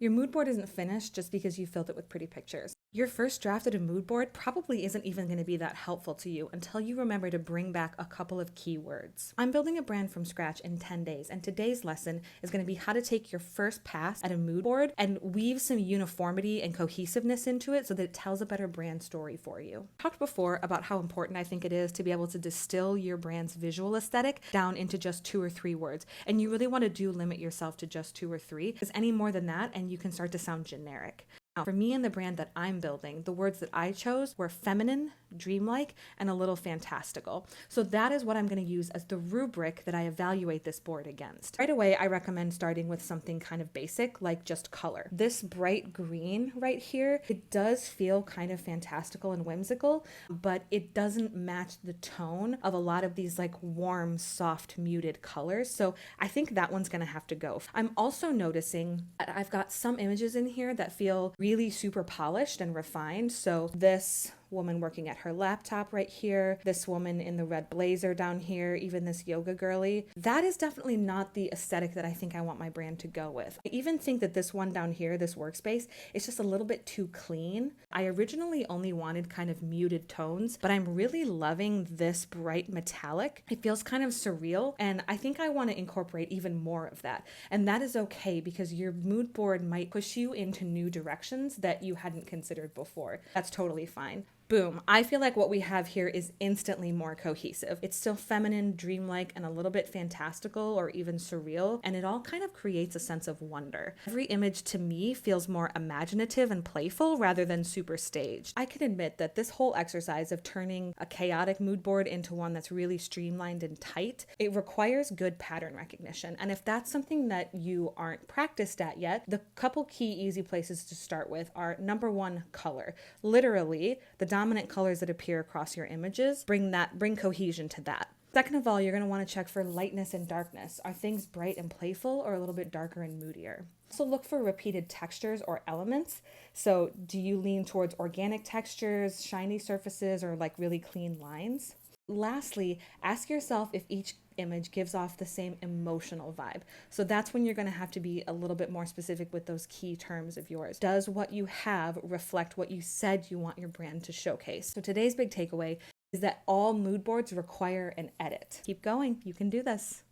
Your mood board isn't finished just because you filled it with pretty pictures. Your first draft of a mood board probably isn't even going to be that helpful to you until you remember to bring back a couple of keywords. I'm building a brand from scratch in 10 days, and today's lesson is going to be how to take your first pass at a mood board and weave some uniformity and cohesiveness into it so that it tells a better brand story for you. I talked before about how important I think it is to be able to distill your brand's visual aesthetic down into just 2 or 3 words. And you really want to limit yourself to just 2 or 3, because any more than that and you can start to sound generic. Now, for me and the brand that I'm building, the words that I chose were feminine, dreamlike, and a little fantastical. So that is what I'm going to use as the rubric that I evaluate this board against. Right away, I recommend starting with something kind of basic, like just color. This bright green right here, it does feel kind of fantastical and whimsical, but it doesn't match the tone of a lot of these like warm, soft, muted colors. So I think that one's going to have to go. I'm also noticing that I've got some images in here that feel really super polished and refined. So this woman working at her laptop right here, this woman in the red blazer down here, even this yoga girly. That is definitely not the aesthetic that I think I want my brand to go with. I even think that this one down here, this workspace, is just a little bit too clean. I originally only wanted kind of muted tones, but I'm really loving this bright metallic. It feels kind of surreal, and I think I want to incorporate even more of that. And that is okay because your mood board might push you into new directions that you hadn't considered before. That's totally fine. Boom. I feel like what we have here is instantly more cohesive. It's still feminine, dreamlike, and a little bit fantastical or even surreal, and it all kind of creates a sense of wonder. Every image to me feels more imaginative and playful rather than super staged. I can admit that this whole exercise of turning a chaotic mood board into one that's really streamlined and tight, it requires good pattern recognition. And if that's something that you aren't practiced at yet, the couple key easy places to start with are number one, color. Literally, the dominant colors that appear across your images, bring cohesion to that. Second of all, you're going to want to check for lightness and darkness. Are things bright and playful or a little bit darker and moodier? Also look for repeated textures or elements. So do you lean towards organic textures, shiny surfaces, or like really clean lines? Lastly, ask yourself if each image gives off the same emotional vibe. So that's when you're going to have to be a little bit more specific with those key terms of yours. Does what you have reflect what you said you want your brand to showcase? So today's big takeaway is that all mood boards require an edit. Keep going. You can do this.